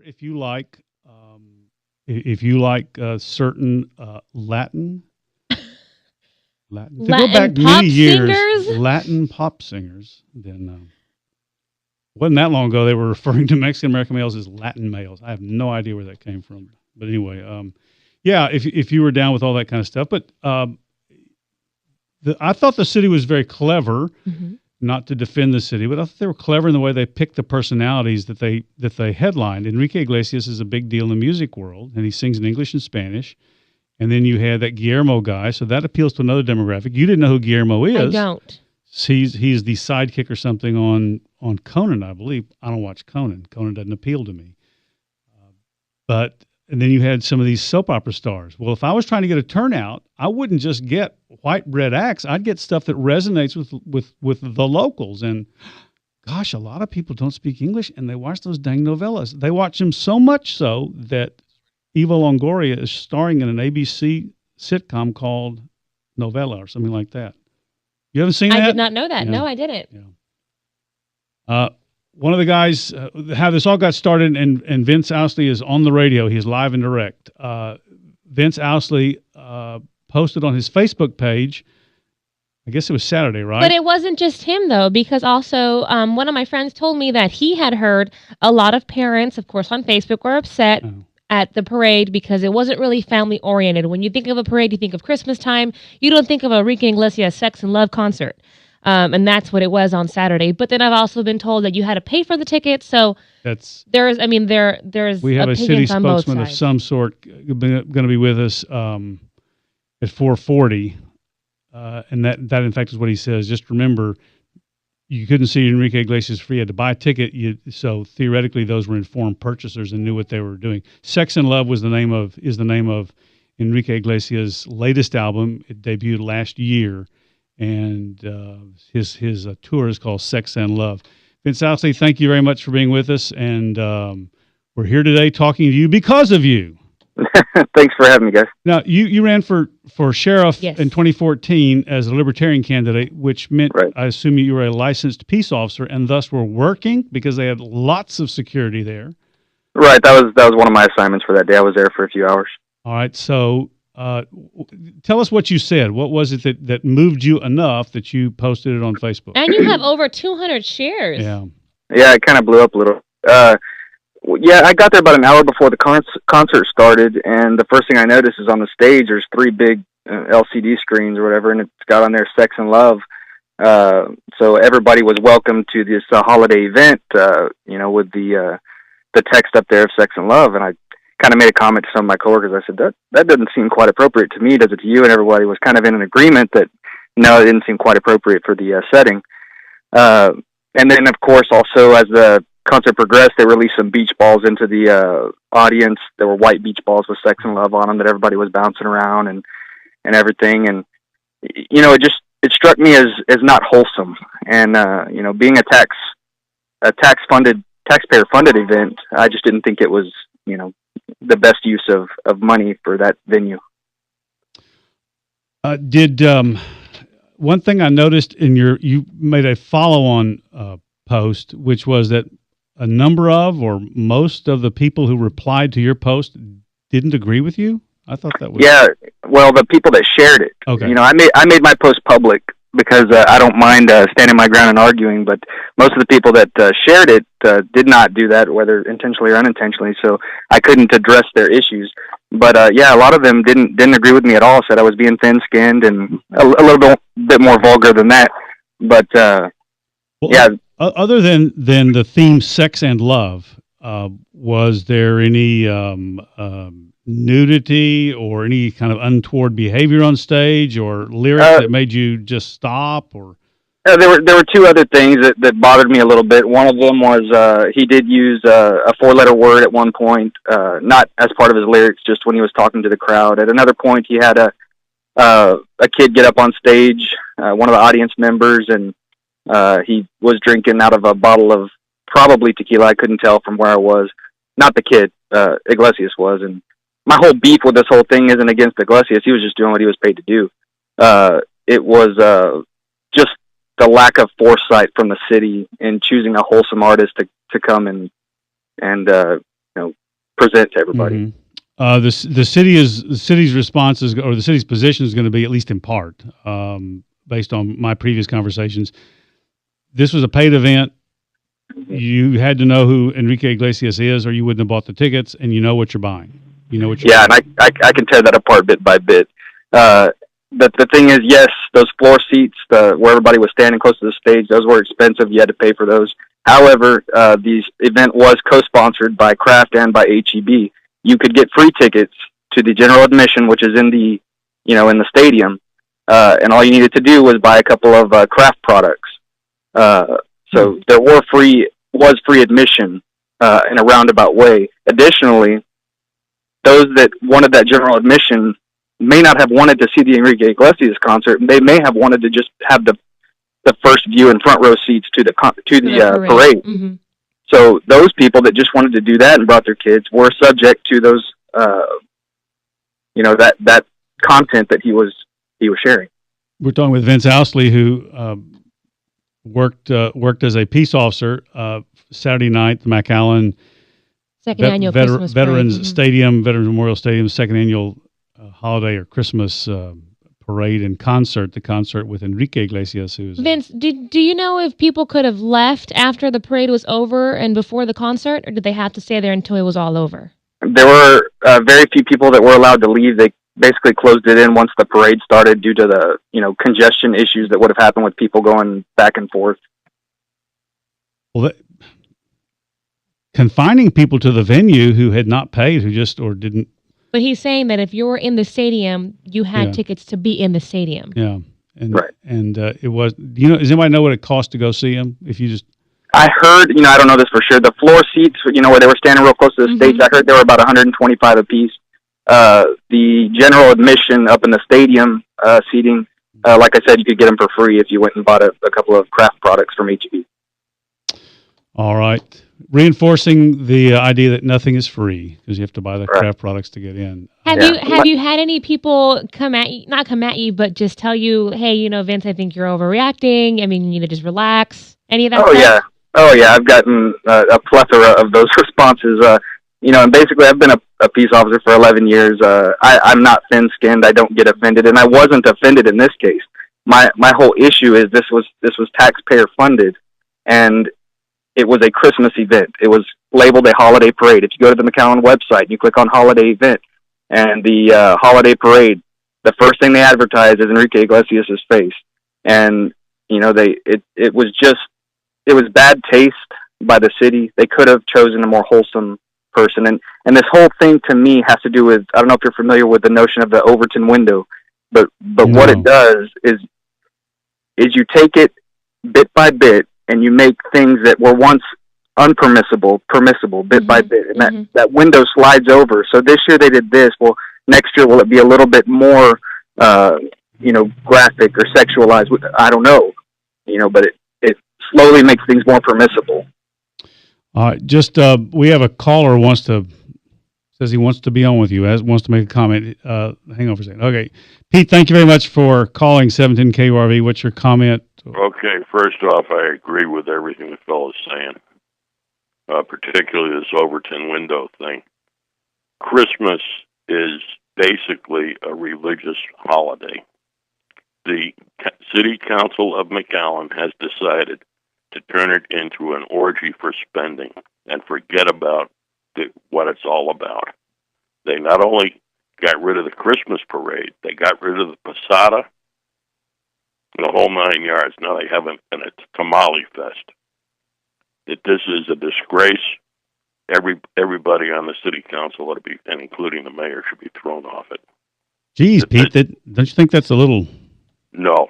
if you like, if you like certain Latin, to go back Latin many pop years, singers? Latin pop singers, then wasn't that long ago they were referring to Mexican American males as Latin males. I have no idea where that came from. But anyway, yeah, if you were down with all that kind of stuff. But I thought the city was very clever, not to defend the city, but I thought they were clever in the way they picked the personalities that they headlined. Enrique Iglesias is a big deal in the music world, and he sings in English and Spanish. And then you had that Guillermo guy, so that appeals to another demographic. You didn't know who Guillermo is. I don't. He's the sidekick or something on Conan, I believe. I don't watch Conan. Conan doesn't appeal to me. And then you had some of these soap opera stars. Well, if I was trying to get a turnout, I wouldn't just get white bread acts. I'd get stuff that resonates with the locals. And gosh, a lot of people don't speak English, and they watch those dang novellas. They watch them so much so that Eva Longoria is starring in an ABC sitcom called Novella or something like that. You haven't seen that? I did not know that. Yeah. No, I didn't. Yeah. One of the guys, how this all got started, and Vince Ousley is on the radio. He's live and direct. Vince Ousley posted on his Facebook page, I guess it was Saturday, right? But it wasn't just him, though, because also one of my friends told me that he had heard a lot of parents, of course, on Facebook were upset at the parade because it wasn't really family-oriented. When you think of a parade, you think of Christmas time. You don't think of a Enrique Iglesias Sex and Love concert. And that's what it was on Saturday. But then I've also been told that you had to pay for the tickets. So there's we have a city spokesman of some sort going to be with us at 4:40, and that in fact is what he says. Just remember, you couldn't see Enrique Iglesias free. You had to buy a ticket. So theoretically, those were informed purchasers and knew what they were doing. Sex and Love is the name of Enrique Iglesias' latest album. It debuted last year. And his tour is called Sex and Love. Vince Ousley, thank you very much for being with us, and we're here today talking to you because of you. Thanks for having me, guys. Now, you ran for sheriff in 2014 as a Libertarian candidate, which meant, I assume you were a licensed peace officer and thus were working because they had lots of security there. Right, that was one of my assignments for that day. I was there for a few hours. All right, so tell us what you said. What was it that moved you enough that you posted it on Facebook? And you have over 200 shares. Yeah, it kind of blew up a little. I got there about an hour before the concert started, and the first thing I noticed is on the stage there's 3 big LCD screens or whatever, and it's got on there Sex and Love. So everybody was welcome to this holiday event, with the text up there of Sex and Love, and I kind of made a comment to some of my coworkers. I said, that doesn't seem quite appropriate to me, does it to you? And everybody was kind of in an agreement that, no, it didn't seem quite appropriate for the setting. And then, of course, also as the concert progressed, they released some beach balls into the audience. There were white beach balls with Sex and Love on them that everybody was bouncing around and everything. And, it struck me as not wholesome. And, being a taxpayer-funded event, I just didn't think it was, the best use of money for that venue. One thing I noticed you made a follow-on post, which was that a number of or most of the people who replied to your post didn't agree with you? I thought that was... Yeah, well, the people that shared it. Okay. I made my post public because I don't mind standing my ground and arguing, but most of the people that shared it did not do that, whether intentionally or unintentionally, so I couldn't address their issues. But a lot of them didn't agree with me at all, said I was being thin-skinned and a little bit more vulgar than that. But, other than the theme Sex and Love, was there any nudity or any kind of untoward behavior on stage or lyrics that made you just stop? Or there were 2 other things that bothered me a little bit. One of them was he did use a 4-letter word at one point, not as part of his lyrics, just when he was talking to the crowd. At another point, he had a kid get up on stage, one of the audience members, and he was drinking out of a bottle of probably tequila. I couldn't tell from where I was. Not the kid, Iglesias was. And my whole beef with this whole thing isn't against Iglesias. He was just doing what he was paid to do. It was just the lack of foresight from the city in choosing a wholesome artist to come and present to everybody. Mm-hmm. The city's response is, or the city's position is going to be, at least in part, based on my previous conversations. This was a paid event. You had to know who Enrique Iglesias is, or you wouldn't have bought the tickets, and you know what you're buying. You know what you're buying. And I can tear that apart bit by bit. The thing is, yes, those floor seats, where everybody was standing close to the stage, those were expensive. You had to pay for those. However, the event was co-sponsored by Kraft and by HEB. You could get free tickets to the general admission, which is in the stadium, and all you needed to do was buy a couple of Kraft products. So there was free admission in a roundabout way. Additionally, those that wanted that general admission may not have wanted to see the Enrique Iglesias concert. They may have wanted to just have the first view and front row seats to the parade. Mm-hmm. So those people that just wanted to do that and brought their kids were subject to those, that content that he was sharing. We're talking with Vince Ousley, who worked as a peace officer Saturday night, the McAllen second annual Christmas Veterans parade. Stadium, Veterans Memorial Stadium, second annual holiday or Christmas parade and concert. The concert with Enrique Iglesias, who's Vince. Do you know if people could have left after the parade was over and before the concert, or did they have to stay there until it was all over? There were very few people that were allowed to leave. They basically closed it in once the parade started due to the congestion issues that would have happened with people going back and forth. Well, confining people to the venue who had not paid, or didn't. But he's saying that if you were in the stadium, you had tickets to be in the stadium. Yeah, and right. And it was. Does anybody know what it cost to go see him? If you just. I heard. I don't know this for sure. The floor seats, where they were standing real close to the stage, I heard they were about $125 a piece. The general admission up in the stadium seating, like I said, you could get them for free if you went and bought a couple of Kraft products from HEB. All right. Reinforcing the idea that nothing is free because you have to buy the Kraft products to get in. Have you had any people not come at you, but just tell you, hey, Vince, I think you're overreacting. I mean, you need to just relax. Any of that stuff? Oh, yeah. I've gotten a plethora of those responses. And basically I've been a peace officer for 11 years. I'm not thin-skinned. I don't get offended, and I wasn't offended in this case. My whole issue is this was taxpayer funded, and it was a Christmas event. It was labeled a holiday parade. If you go to the McAllen website, you click on holiday event, and the holiday parade, the first thing they advertise is Enrique Iglesias' face. And, it was bad taste by the city. They could have chosen a more wholesome person. And this whole thing to me has to do with, I don't know if you're familiar with the notion of the Overton window, but what it does is you take it bit by bit, and you make things that were once permissible bit by bit. And that window slides over. So this year they did this. Well, next year, will it be a little bit more, graphic or sexualized? I don't know, but it slowly makes things more permissible. We have a caller says he wants to be on with you, wants to make a comment. Hang on for a second. Okay. Pete, thank you very much for calling 710 KURV. What's your comment? Okay, first off, I agree with everything the fellow's saying, particularly this Overton window thing. Christmas is basically a religious holiday. The City Council of McAllen has decided to turn it into an orgy for spending and forget about what it's all about. They not only got rid of the Christmas parade, they got rid of the posada, the whole 9 yards. Now they have a tamale fest. This is a disgrace. Everybody on the city council ought to be, and including the mayor, should be thrown off it. Geez, Pete, don't you think that's a little? No,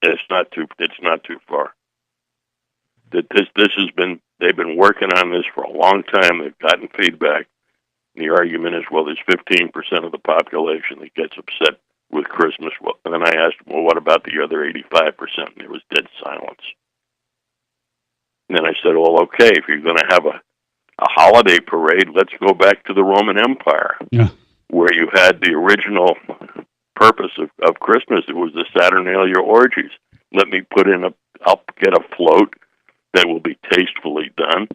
it's not too far. They've been working on this for a long time. They've gotten feedback. The argument is, well, there's 15% of the population that gets upset with Christmas. Well, and then I asked them, well, what about the other 85%? And there was dead silence. And then I said, well, okay, if you're going to have a holiday parade, let's go back to the Roman Empire, where you had the original purpose of Christmas. It was the Saturnalia orgies. Let me I'll get a float that will be tastefully done,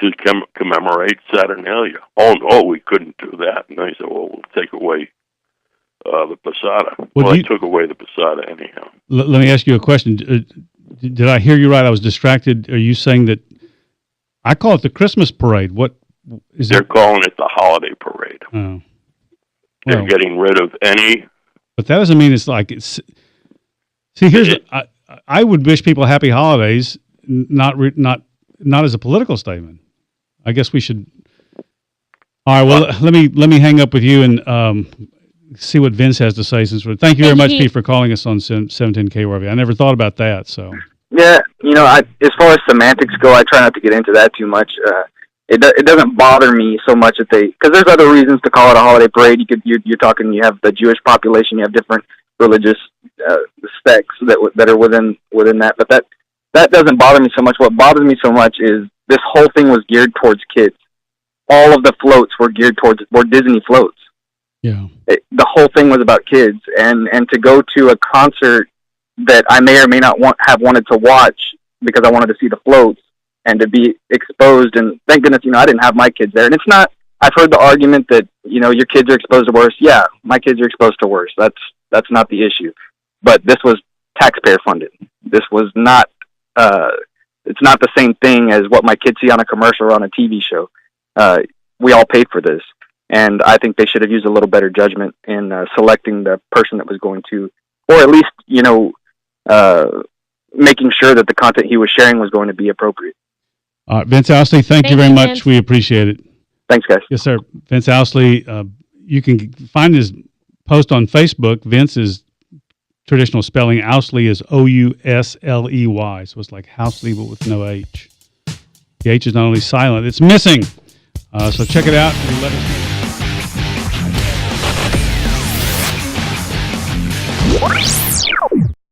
to commemorate Saturnalia. Oh, no, we couldn't do that. And they said, well, we'll take away the Posada. Well, they took away the Posada anyhow. Let me ask you a question. Did I hear you right? I was distracted. Are you saying that I call it the Christmas parade? What is They're calling it the holiday parade. Oh. They're getting rid of any... But that doesn't mean it's like it's... See, I would wish people happy holidays, not as a political statement. I guess we should... All right, well, let me hang up with you and see what Vince has to say. Thank you very much, Pete, for calling us on 710 KRV. I never thought about that, so... Yeah, as far as semantics go, I try not to get into that too much. It doesn't bother me so much that because there's other reasons to call it a holiday parade. You're talking, you have the Jewish population, you have different religious sects that are within that, but that doesn't bother me so much. What bothers me so much is this whole thing was geared towards kids. All of the floats were geared were Disney floats. Yeah, the whole thing was about kids, and to go to a concert that I may or may not have wanted to watch because I wanted to see the floats and to be exposed. And thank goodness, I didn't have my kids there. And it's not, I've heard the argument that, your kids are exposed to worse. Yeah, my kids are exposed to worse. That's not the issue. But this was taxpayer funded. This was not, it's not the same thing as what my kids see on a commercial or on a TV show. We all paid for this. And I think they should have used a little better judgment in selecting the person that was going to, or at least, making sure that the content he was sharing was going to be appropriate. Vince Ousley, thank you very much. Vince. We appreciate it. Thanks, guys. Yes, sir. Vince Ousley, you can find his post on Facebook. Vince's traditional spelling, Ousley, is Ousley, so it's like Housley but with no H. The H is not only silent, it's missing. So check it out and let us know.